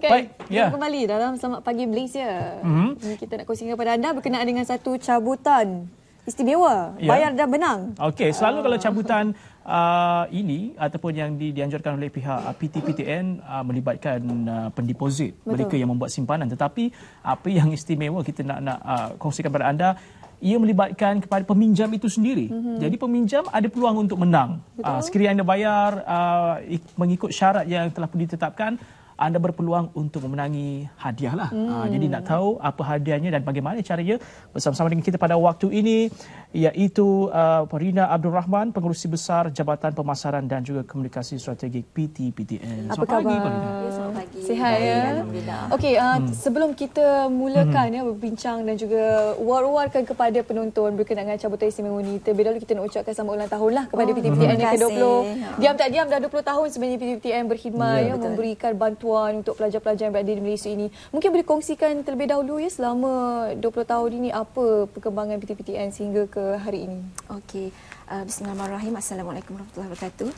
Kan? Baik, ya. Kembali dalam Selamat Pagi Malaysia. Ini kita nak kongsikan kepada anda berkenaan dengan satu cabutan istimewa, bayar dan menang. Okey, selalu kalau cabutan ini ataupun yang dianjurkan oleh pihak PTPTN melibatkan pendeposit, mereka yang membuat simpanan. Tetapi apa yang istimewa kita nak kongsikan kepada anda, ia melibatkan kepada peminjam itu sendiri. Jadi peminjam ada peluang untuk menang. Sekiranya anda bayar mengikut syarat yang telah ditetapkan, anda berpeluang untuk memenangi hadiah lah. Jadi nak tahu apa hadiahnya dan bagaimana caranya, bersama-sama dengan kita pada waktu ini iaitu Rina Abdul Rahman, Pengerusi Besar Jabatan Pemasaran dan juga Komunikasi Strategik PTPTN. Apa khabar? Ya, selamat pagi. Sihat ya? Okey, sebelum kita mulakan berbincang dan juga war-warkan kepada penonton berkenaan dengan cabutan istimewa ini, terlebih dahulu kita nak ucapkan selamat ulang tahun lah kepada PTPTN yang ke-20. Diam tak diam dah 20 tahun sebenarnya PTPTN berkhidmat memberikan bantuan untuk pelajar-pelajar yang berada di Malaysia ini. Mungkin boleh kongsikan terlebih dahulu ya, selama 20 tahun ini apa perkembangan PTPTN sehingga ke hari ini? Okey. Bismillahirrahmanirrahim. Assalamualaikum warahmatullahi wabarakatuh.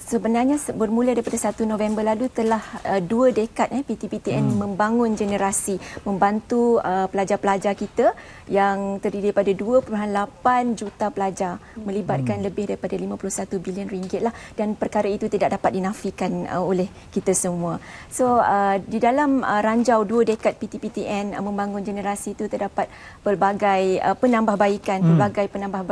Sebenarnya bermula daripada 1 November lalu telah 2 dekad PTPTN membangun generasi, membantu pelajar-pelajar kita yang terdiri daripada 2.8 juta pelajar, melibatkan lebih daripada 51 bilion ringgit lah, dan perkara itu tidak dapat dinafikan oleh kita semua. So di dalam ranjau 2 dekad PTPTN membangun generasi itu terdapat pelbagai penambahbaikan,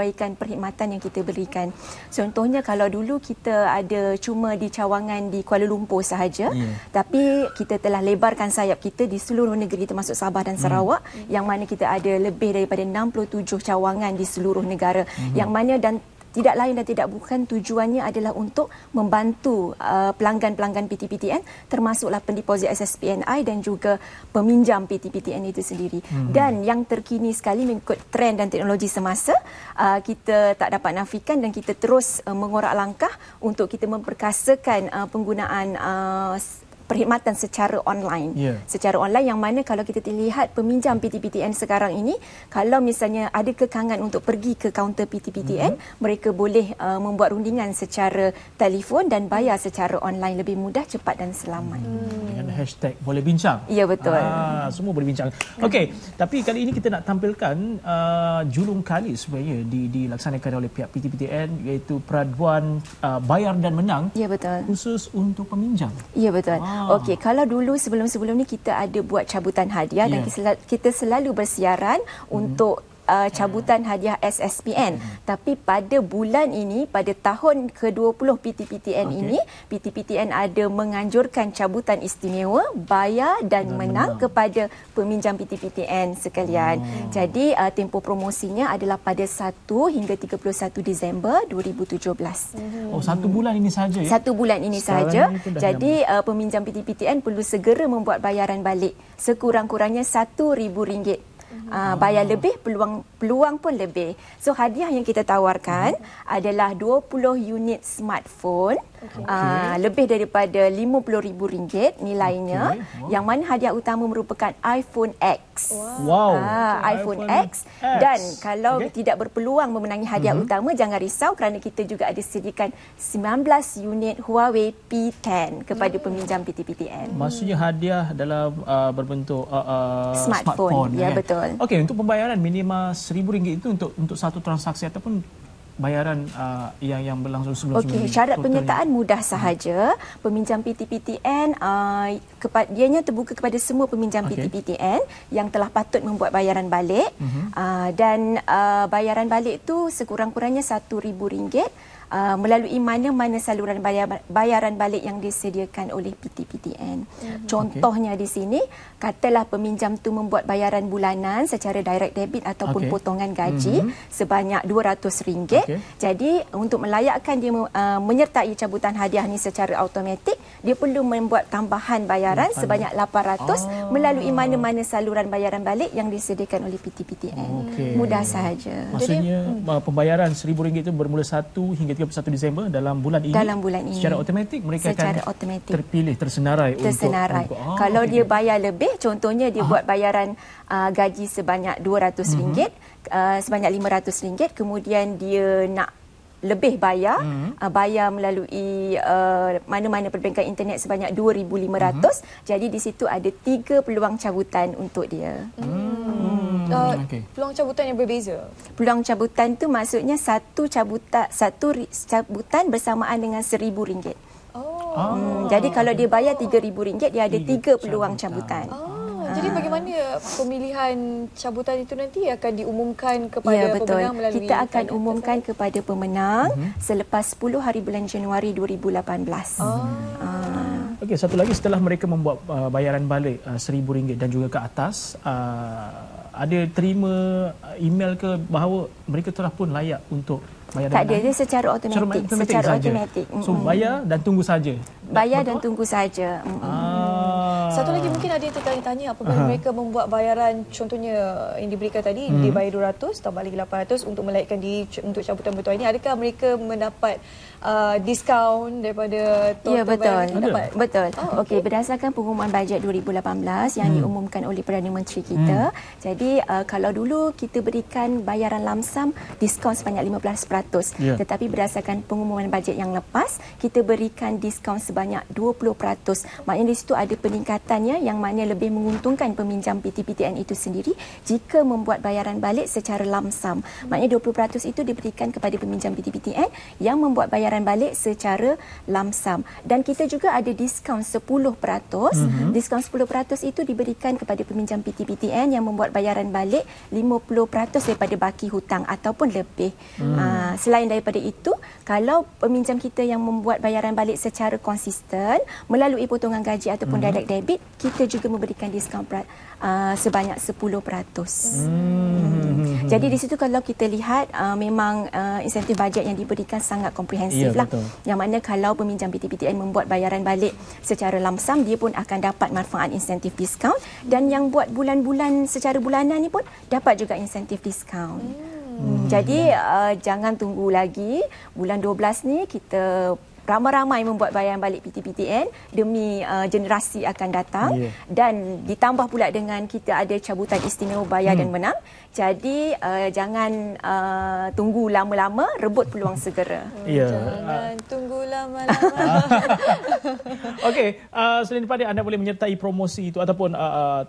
perkhidmatan yang kita berikan. Contohnya kalau dulu kita ada cuma di cawangan di Kuala Lumpur sahaja, tapi kita telah lebarkan sayap kita di seluruh negeri termasuk Sabah dan Sarawak, yang mana kita ada lebih daripada 67 cawangan di seluruh negara, yang mana dan tidak lain dan tidak bukan tujuannya adalah untuk membantu pelanggan-pelanggan PTPTN, termasuklah pendeposit SSPNI dan juga peminjam PTPTN itu sendiri. Dan yang terkini sekali mengikut trend dan teknologi semasa, kita tak dapat nafikan dan kita terus mengorak langkah untuk kita memperkasakan penggunaan perkhidmatan secara online. Secara online, yang mana kalau kita lihat peminjam PTPTN sekarang ini, kalau misalnya ada kekangan untuk pergi ke kaunter PTPTN, mereka boleh membuat rundingan secara telefon dan bayar secara online, lebih mudah, cepat dan selamat. Dengan hashtag boleh bincang. Ya, betul. Semua boleh bincang. Okey, tapi kali ini kita nak tampilkan julung kali sebenarnya dilaksanakan oleh pihak PTPTN, iaitu peraduan bayar dan menang. Ya, betul. Khusus untuk peminjam. Ya, betul. Okey, kalau dulu sebelum ni kita ada buat cabutan hadiah dan kita selalu bersiaran untuk cabutan hadiah SSPN. Tapi pada bulan ini, pada tahun ke-20 PTPTN ini, PTPTN ada menganjurkan cabutan istimewa bayar dan menang kepada peminjam PTPTN sekalian. Jadi tempoh promosinya adalah pada 1 hingga 31 Disember 2017. Satu bulan ini saja ya? Satu bulan ini saja. Jadi peminjam PTPTN perlu segera membuat bayaran balik sekurang-kurangnya RM1,000. Bayar lebih, peluang pun lebih. So hadiah yang kita tawarkan adalah 20 unit smartphone, lebih daripada RM50,000 nilainya, yang mana hadiah utama merupakan iPhone X. iPhone X. Dan kalau tidak berpeluang memenangi hadiah utama, jangan risau kerana kita juga ada sediakan 19 unit Huawei P10 kepada peminjam PTPTN. Maksudnya hadiah dalam berbentuk smartphone. Ya, betul. Okey, untuk pembayaran minima RM1,000 itu untuk satu transaksi ataupun bayaran yang berlangsung sebelum-sebelum. Okey, syarat penyertaan mudah sahaja. Peminjam PTPTN dianya terbuka kepada semua peminjam PTPTN yang telah patut membuat bayaran balik, dan bayaran balik itu sekurang-kurangnya RM1,000 melalui mana-mana saluran bayaran balik yang disediakan oleh PTPTN. Contohnya di sini, katalah peminjam tu membuat bayaran bulanan secara direct debit ataupun potongan gaji sebanyak RM200. Jadi untuk melayakkan dia menyertai cabutan hadiah ni secara automatik, dia perlu membuat tambahan bayaran sebanyak RM800 melalui mana-mana saluran bayaran balik yang disediakan oleh PTPTN. Mudah sahaja. Maksudnya pembayaran RM1,000 itu bermula 1 hingga 31 Disember dalam bulan ini. Secara automatik mereka akan terpilih, tersenarai. Kalau dia bayar lebih, contohnya dia buat bayaran gaji sebanyak RM200, sebanyak RM500, kemudian dia nak lebih bayar, bayar melalui mana-mana perbankan internet sebanyak 2,500. Jadi di situ ada 3 peluang cabutan untuk dia. Peluang cabutan yang berbeza. Peluang cabutan tu maksudnya satu cabutan bersamaan dengan RM1,000. Jadi kalau dia bayar RM3,000, dia ada 3 peluang cabutan. Jadi bagaimana pemilihan cabutan itu nanti akan diumumkan kepada pemenang melalui kita akan umumkan kepada pemenang selepas 10 hari bulan Januari 2018. Okey, satu lagi, setelah mereka membuat bayaran balik RM1,000 dan juga ke atas, ada terima email ke bahawa mereka telah pun layak untuk bayaran? Tak ada, dia secara automatik. Secara automatik. So bayar dan tunggu saja. Bayar dan tunggu saja. Satu lagi mungkin ada yang tertanya-tanya apabila mereka membuat bayaran, contohnya yang diberikan tadi, dia bayar 200 tambah lagi 800 untuk melayakkan diri untuk cabutan bertuah ini, adakah mereka mendapat diskaun daripada Ya, betul. Betul. Okey. Berdasarkan pengumuman bajet 2018 yang diumumkan oleh Perdana Menteri kita. Jadi kalau dulu kita berikan bayaran lamsam diskaun sebanyak 15%. Tetapi berdasarkan pengumuman bajet yang lepas, kita berikan diskaun sebanyak 20%. Maknanya di situ ada peningkatannya yang mana lebih menguntungkan peminjam PTPTN itu sendiri jika membuat bayaran balik secara lamsam. Maknanya 20% itu diberikan kepada peminjam PTPTN yang membuat bayaran balik secara lamsam. Dan kita juga ada diskaun 10%. Diskaun 10% itu diberikan kepada peminjam PTPTN yang membuat bayaran balik 50% daripada baki hutang ataupun lebih. Selain daripada itu, kalau peminjam kita yang membuat bayaran balik secara konsisten melalui potongan gaji ataupun direct debit, kita juga memberikan diskaun sebanyak 10%. Jadi di situ kalau kita lihat memang insentif bajet yang diberikan sangat komprehensif lah. Yang mana kalau peminjam PTPTN membuat bayaran balik secara lamsam, dia pun akan dapat manfaat insentif diskaun, dan yang buat bulan-bulan secara bulanan ni pun dapat juga insentif diskaun. Jadi jangan tunggu lagi. Bulan 12 ni kita ramai-ramai membuat bayaran balik PTPTN demi generasi akan datang. Dan ditambah pula dengan kita ada cabutan istimewa bayar dan menang. Jadi jangan tunggu lama-lama, rebut peluang segera. Jangan tunggu lama-lama. Okey, selain daripada anda boleh menyertai promosi itu ataupun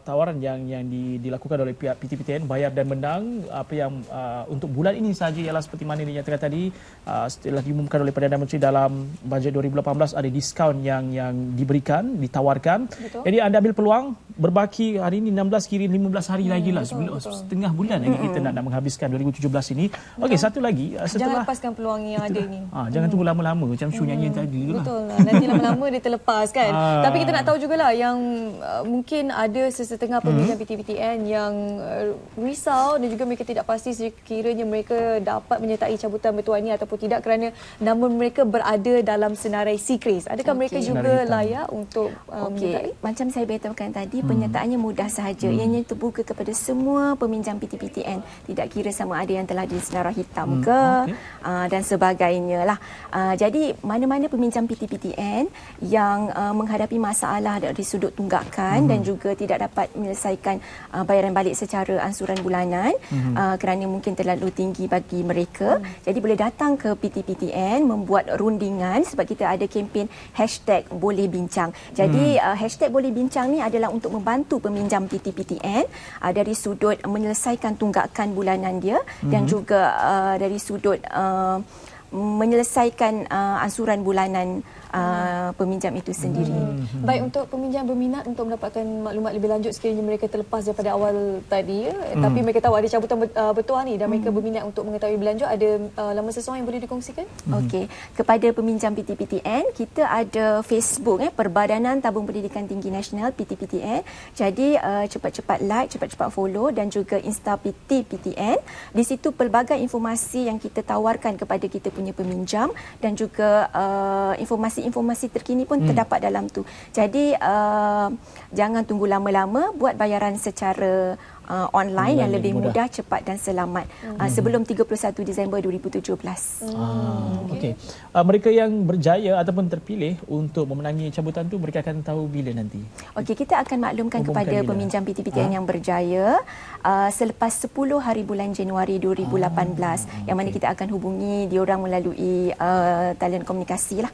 tawaran yang dilakukan oleh pihak PTPTN bayar dan menang, apa yang untuk bulan ini saja ialah seperti mana dinyatakan tadi, setelah diumumkan oleh Perdana Menteri dalam bajet 2018 ada diskaun yang diberikan, ditawarkan. Jadi anda ambil peluang, berbaki hari ini 16, kira 15 hari lagi lah, setengah bulan lagi kita nak menghabiskan 2017 ini. Okey, satu lagi, Jangan setelah lepaskan peluang yang ada ni. Jangan tunggu lama-lama macam Syu nyanyi tadi lah. Betul lah. Nanti lama-lama dia terlepas kan. Tapi kita nak tahu jugalah yang mungkin ada sesetengah peminjam PTPTN yang risau dan juga mereka tidak pasti sekiranya mereka dapat menyertai cabutan bertuah ini ataupun tidak kerana nama mereka berada dalam senarai SEACRIS. Adakah mereka juga layak untuk menyertai? Macam saya beritahukan tadi, penyertaannya mudah sahaja. Ianya terbuka kepada semua peminjam PTPTN. Tidak kira sama ada yang telah disenarai hitam ke dan sebagainya lah. Jadi mana-mana peminjam PTPTN yang menghadapi masalah dari sudut tunggakan dan juga tidak dapat menyelesaikan bayaran balik secara ansuran bulanan kerana mungkin terlalu tinggi bagi mereka. Jadi boleh datang ke PTPTN membuat rundingan sebab kita ada kempen #bolehbincang. Jadi #bolehbincang ni adalah untuk membantu peminjam PTPTN dari sudut menyelesaikan tunggakan bulanan dia dan juga dari sudut menyelesaikan ansuran bulanan peminjam itu sendiri. Baik, untuk peminjam berminat untuk mendapatkan maklumat lebih lanjut sekiranya mereka terlepas daripada awal tadi, tapi mereka tahu ada cabutan bertuah ni dan mereka berminat untuk mengetahui lebih lanjut, ada laman seseorang yang boleh dikongsikan? Okey, kepada peminjam PTPTN, kita ada Facebook Perbadanan Tabung Pendidikan Tinggi Nasional PTPTN. Jadi cepat-cepat like, cepat-cepat follow dan juga Insta PTPTN. Di situ pelbagai informasi yang kita tawarkan kepada kita punya peminjam dan juga informasi terkini pun terdapat dalam tu. Jadi jangan tunggu lama-lama, buat bayaran secara online yang lebih mudah, cepat dan selamat sebelum 31 Disember 2017. Okey. Mereka yang berjaya ataupun terpilih untuk memenangi cabutan tu, mereka akan tahu bila nanti? Okey, kita akan maklumkan Umumkan kepada bila? peminjam PTPTN yang berjaya selepas 10 hari bulan Januari 2018 yang mana kita akan hubungi diorang melalui talian komunikasi lah.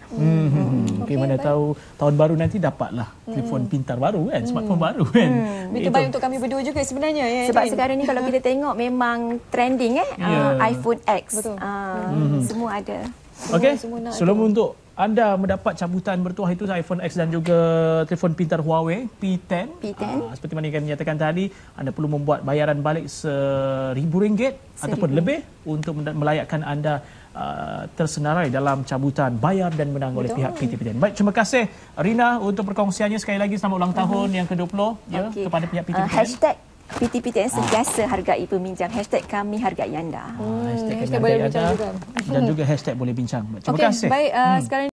Okey, mana tahu tahun baru nanti dapatlah telefon pintar baru kan, smartphone baru kan. Itu baik untuk kami berdua juga sebenarnya. Ya, Sebab Jane. sekarang ni kalau kita tengok memang trending iPhone X. Betul. Semua ada. Okey, semua nak sebelum untuk anda mendapat cabutan bertuah itu iPhone X dan juga telefon pintar Huawei P10. Seperti mana yang kami nyatakan tadi, anda perlu membuat bayaran balik RM1,000 ataupun lebih untuk melayakkan anda tersenarai dalam cabutan bayar dan menang oleh pihak PTPTN. Baik, terima kasih Rina untuk perkongsiannya. Sekali lagi selamat ulang tahun yang ke-20 kepada pihak PTPTN. Hashtag PTPTN sentiasa hargai peminjam. Hashtag kami hargai anda. Hashtag boleh bincang juga. Dan juga hashtag boleh bincang. Terima kasih. Baik, sekarang